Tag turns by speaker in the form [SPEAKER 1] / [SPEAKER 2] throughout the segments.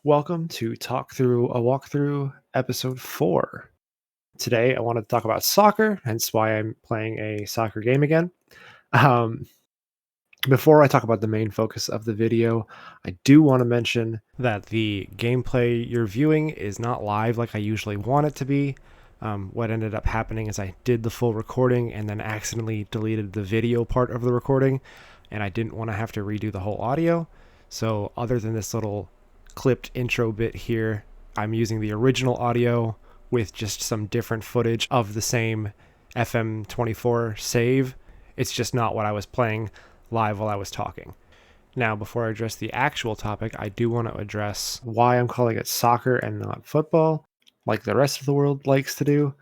[SPEAKER 1] Welcome to Talk Through a Walkthrough, episode 4. Today, I want to talk about soccer, hence why I'm playing a soccer game again. Um, Before I talk about the main focus of the video, I do want to mention that the gameplay you're viewing is not live like I usually want it to be. What ended up happening is I did the full recording and then accidentally deleted the video part of the recording, and I didn't want to have to redo the whole audio. So, other than this little clipped intro bit here, I'm using the original audio with just some different footage of the same FM24 save. It's just not what I was playing live while I was talking. Now, before I address the actual topic, I do want to address why I'm calling it soccer and not football, like the rest of the world likes to do.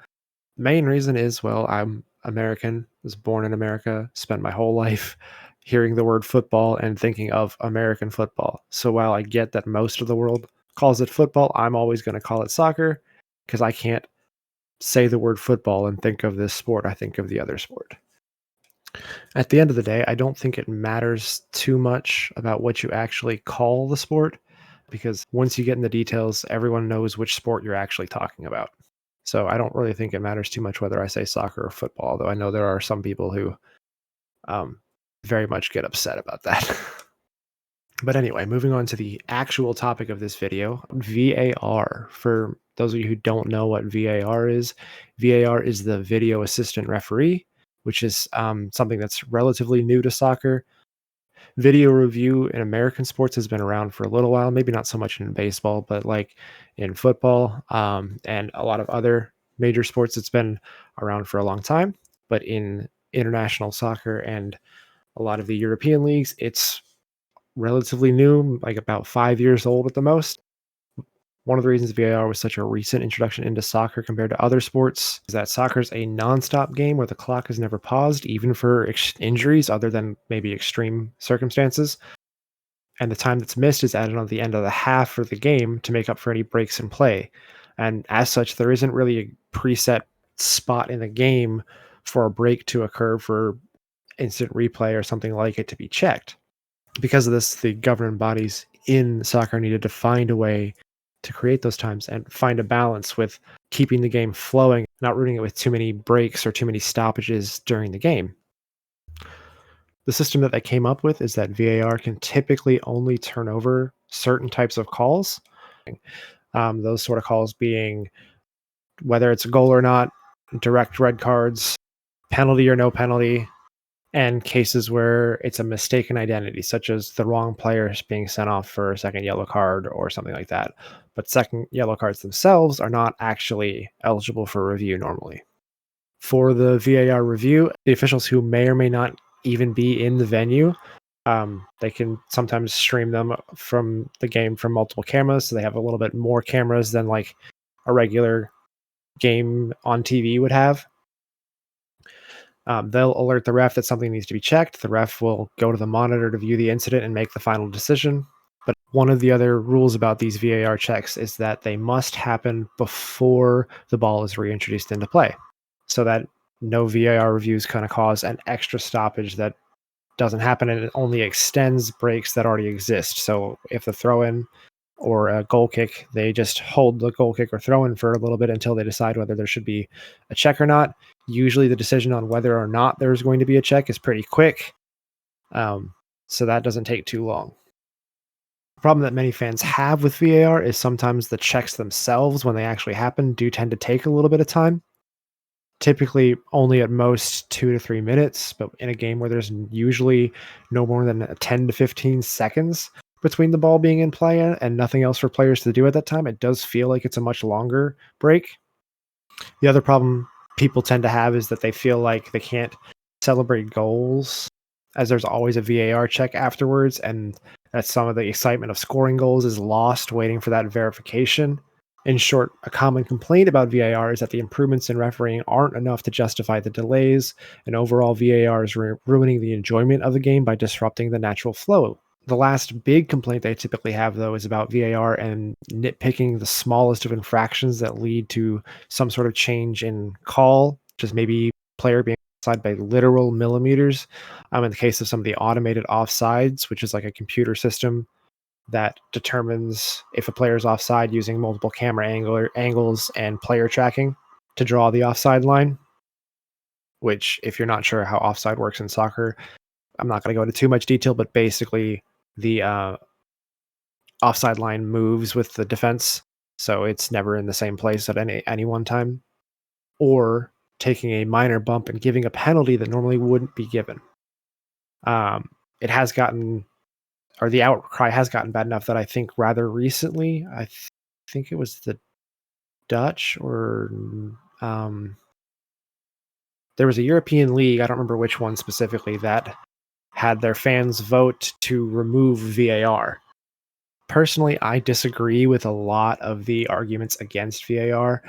[SPEAKER 1] Main reason is, well, I'm American, was born in America, spent my whole life hearing the word football and thinking of American football. So while I get that most of the world calls it football, I'm always going to call it soccer because I can't say the word football and think of this sport. I think of the other sport. At the end of the day, I don't think it matters too much about what you actually call the sport because once you get in the details, everyone knows which sport you're actually talking about. So I don't really think it matters too much whether I say soccer or football, though I know there are some people who very much get upset about that. But anyway, moving on to the actual topic of this video, VAR. For those of you who don't know what VAR is the video assistant referee, which is something that's relatively new to soccer. Video review in American sports has been around for a little while, maybe not so much in baseball, but like in football and a lot of other major sports, it's been around for a long time. But in international soccer and a lot of the European leagues, it's relatively new, like about 5 years old at the most. One of the reasons VAR was such a recent introduction into soccer compared to other sports is that soccer is a nonstop game where the clock is never paused, even for injuries, other than maybe extreme circumstances. And the time that's missed is added on the end of the half of the game to make up for any breaks in play. And as such, there isn't really a preset spot in the game for a break to occur for instant replay or something like it to be checked. Because of this, the governing bodies in soccer needed to find a way to create those times and find a balance with keeping the game flowing, not ruining it with too many breaks or too many stoppages during the game. The system that they came up with is that VAR can typically only turn over certain types of calls. Those sort of calls being whether it's a goal or not, direct red cards, penalty or no penalty, and cases where it's a mistaken identity, such as the wrong player being sent off for a second yellow card or something like that. But second yellow cards themselves are not actually eligible for review normally. For the VAR review, the officials who may or may not even be in the venue, they can sometimes stream them from the game from multiple cameras, so they have a little bit more cameras than like a regular game on TV would have. They'll alert the ref that something needs to be checked. The ref will go to the monitor to view the incident and make the final decision. But one of the other rules about these VAR checks is that they must happen before the ball is reintroduced into play, so that no VAR reviews kind of cause an extra stoppage that doesn't happen, and it only extends breaks that already exist. So if the throw-in or a goal kick, they just hold the goal kick or throw in for a little bit until they decide whether there should be a check or not. Usually the decision on whether or not there's going to be a check is pretty quick. So that doesn't take too long. The problem that many fans have with VAR is sometimes the checks themselves, when they actually happen, do tend to take a little bit of time. Typically only at most 2 to 3 minutes, but in a game where there's usually no more than 10 to 15 seconds between the ball being in play and nothing else for players to do at that time, it does feel like it's a much longer break. The other problem people tend to have is that they feel like they can't celebrate goals, as there's always a VAR check afterwards, and that some of the excitement of scoring goals is lost waiting for that verification. In short, a common complaint about VAR is that the improvements in refereeing aren't enough to justify the delays, and overall VAR is ruining the enjoyment of the game by disrupting the natural flow. The last big complaint they typically have, though, is about VAR and nitpicking the smallest of infractions that lead to some sort of change in call, just maybe player being offside by literal millimeters. In the case of some of the automated offsides, which is like a computer system that determines if a player is offside using multiple camera angles and player tracking to draw the offside line. Which, if you're not sure how offside works in soccer, I'm not going to go into too much detail, but basically the offside line moves with the defense, so it's never in the same place at any one time, or taking a minor bump and giving a penalty that normally wouldn't be given. It has gotten, or the outcry has gotten bad enough that I think rather recently, think it was the Dutch or um, there was a European league, I don't remember which one specifically, that had their fans vote to remove VAR. Personally, I disagree with a lot of the arguments against VAR.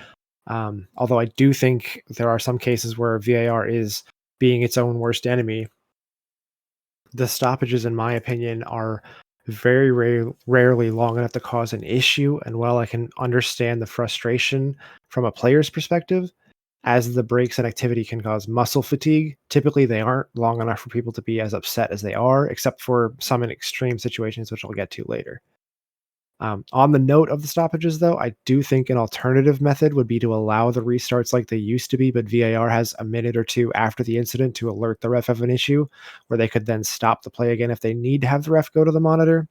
[SPEAKER 1] Although I do think there are some cases where VAR is being its own worst enemy. The stoppages, in my opinion, are very rarely long enough to cause an issue. And while I can understand the frustration from a player's perspective, as the breaks and activity can cause muscle fatigue, typically they aren't long enough for people to be as upset as they are, except for some in extreme situations, which I'll get to later. On the note of the stoppages, though, I do think an alternative method would be to allow the restarts like they used to be, but VAR has a minute or two after the incident to alert the ref of an issue, where they could then stop the play again if they need to have the ref go to the monitor.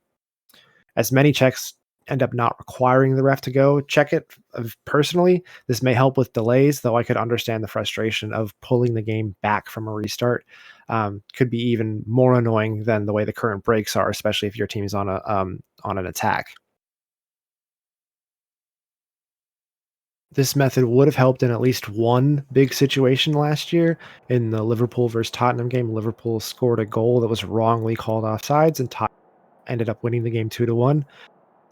[SPEAKER 1] As many checks end up not requiring the ref to go check it personally, this may help with delays, though I could understand the frustration of pulling the game back from a restart. Could be even more annoying than the way the current breaks are, especially if your team is on an attack. This method would have helped in at least one big situation last year. In the Liverpool versus Tottenham game, Liverpool scored a goal that was wrongly called offsides, and Tottenham ended up winning the game 2-1.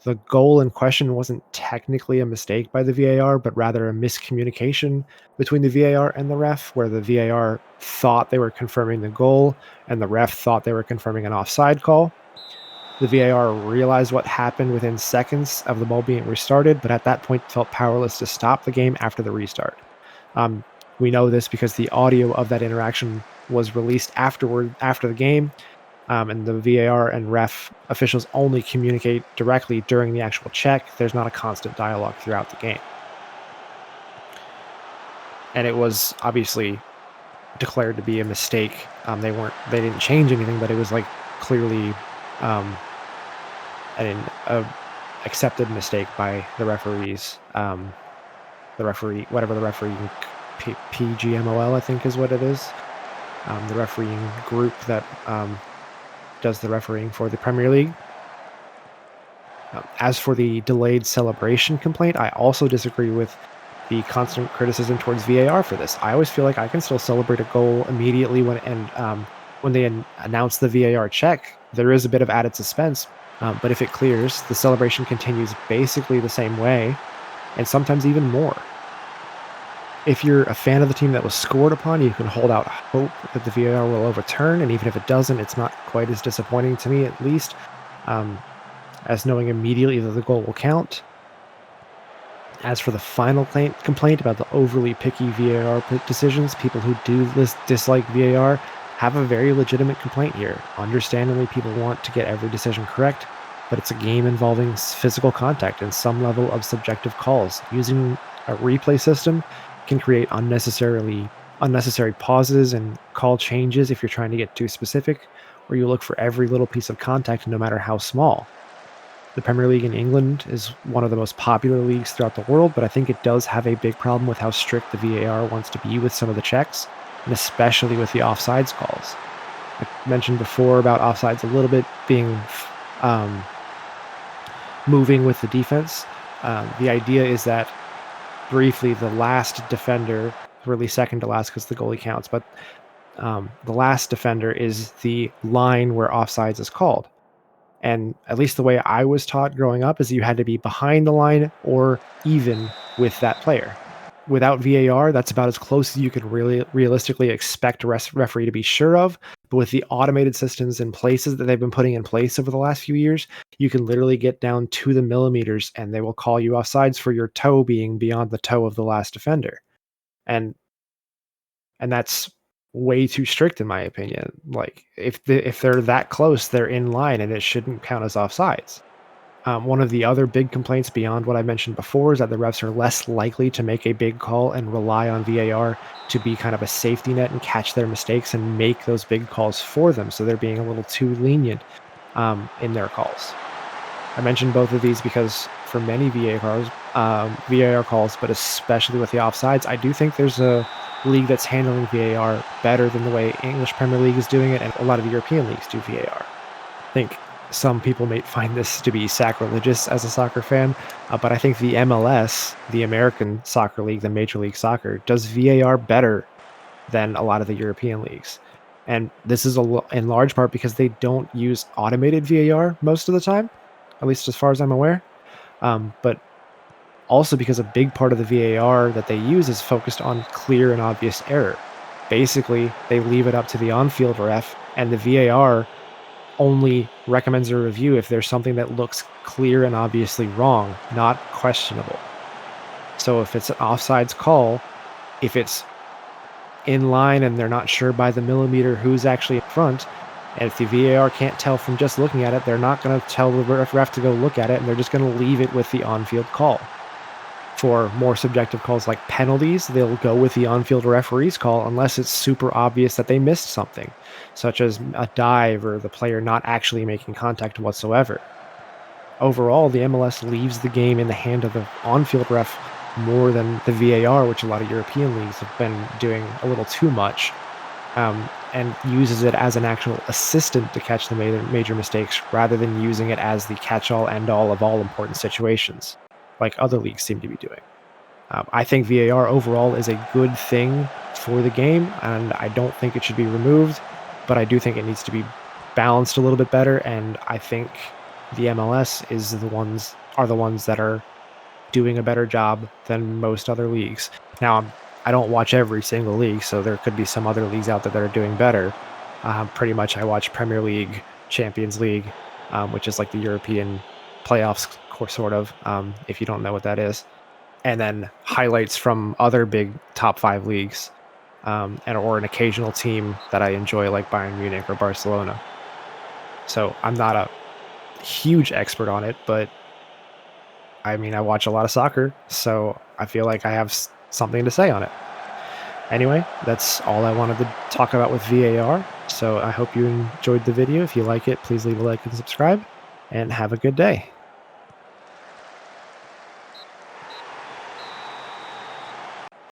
[SPEAKER 1] The goal in question wasn't technically a mistake by the VAR, but rather a miscommunication between the VAR and the ref, where the VAR thought they were confirming the goal and the ref thought they were confirming an offside call. The VAR realized what happened within seconds of the ball being restarted, but at that point felt powerless to stop the game after the restart. Um, we know this because the audio of that interaction was released after the game, and the VAR and ref officials only communicate directly during the actual check. There's not a constant dialogue throughout the game. And it was obviously declared to be a mistake. They didn't change anything, but it was like clearly an accepted mistake by the referees. Whatever the refereeing PGMOL, I think is what it is. The refereeing group that does the refereeing for the Premier League. As for the delayed celebration complaint, I also disagree with the constant criticism towards VAR for this. I always feel like I can still celebrate a goal immediately when they announce the VAR check. There is a bit of added suspense, but if it clears, the celebration continues basically the same way, and sometimes even more. If you're a fan of the team that was scored upon, you can hold out hope that the VAR will overturn, and even if it doesn't, it's not quite as disappointing to me, at least, as knowing immediately that the goal will count. As for the final complaint about the overly picky VAR decisions, people who do dislike VAR have a very legitimate complaint here. Understandably, people want to get every decision correct, but it's a game involving physical contact and some level of subjective calls. Using a replay system can create unnecessary pauses and call changes if you're trying to get too specific, or you look for every little piece of contact no matter how small. The Premier League in England is one of the most popular leagues throughout the world, but I think it does have a big problem with how strict the VAR wants to be with some of the checks, and especially with the offsides calls. I mentioned before about offsides a little bit being moving with the defense. The idea is that, briefly, the last defender, really second to last because the goalie counts, but the last defender is the line where offsides is called. And at least the way I was taught growing up is you had to be behind the line or even with that player. Without VAR, that's about as close as you could really realistically expect a referee to be sure of. But with the automated systems and places that they've been putting in place over the last few years, you can literally get down to the millimeters and they will call you offsides for your toe being beyond the toe of the last defender. And that's way too strict in my opinion. Like if they're that close, they're in line and it shouldn't count as offsides. One of the other big complaints beyond what I mentioned before is that the refs are less likely to make a big call and rely on VAR to be kind of a safety net and catch their mistakes and make those big calls for them. So they're being a little too lenient in their calls. I mentioned both of these because for many VAR calls, but especially with the offsides, I do think there's a league that's handling VAR better than the way English Premier League is doing it, and a lot of European leagues do VAR. I think some people may find this to be sacrilegious as a soccer fan, but I think the MLS, the American Soccer League, the Major League Soccer, does VAR better than a lot of the European leagues. And this is in large part because they don't use automated VAR most of the time, at least as far as I'm aware. But also because a big part of the VAR that they use is focused on clear and obvious error. Basically, they leave it up to the on field ref, and the VAR only recommends a review if there's something that looks clear and obviously wrong, not questionable. So if it's an offsides call, if it's in line and they're not sure by the millimeter who's actually in front, and if the VAR can't tell from just looking at it, they're not going to tell the ref to go look at it, and they're just going to leave it with the on-field call. For more subjective calls like penalties, they'll go with the on-field referee's call unless it's super obvious that they missed something, such as a dive or the player not actually making contact whatsoever. Overall, the MLS leaves the game in the hand of the on-field ref more than the VAR, which a lot of European leagues have been doing a little too much, and uses it as an actual assistant to catch the major mistakes rather than using it as the catch-all end-all of all important situations, like other leagues seem to be doing. I think VAR overall is a good thing for the game, and I don't think it should be removed, but I do think it needs to be balanced a little bit better, and I think the MLS are the ones that are doing a better job than most other leagues. Now, I don't watch every single league, so there could be some other leagues out there that are doing better. Pretty much, I watch Premier League, Champions League, which is like the European playoffs, sort of. If you don't know what that is, and then highlights from other big top 5 leagues, or an occasional team that I enjoy, like Bayern Munich or Barcelona. So I'm not a huge expert on it, but I mean, I watch a lot of soccer, so I feel like I have something to say on it. Anyway, that's all I wanted to talk about with VAR. So I hope you enjoyed the video. If you like it, please leave a like and subscribe, and have a good day.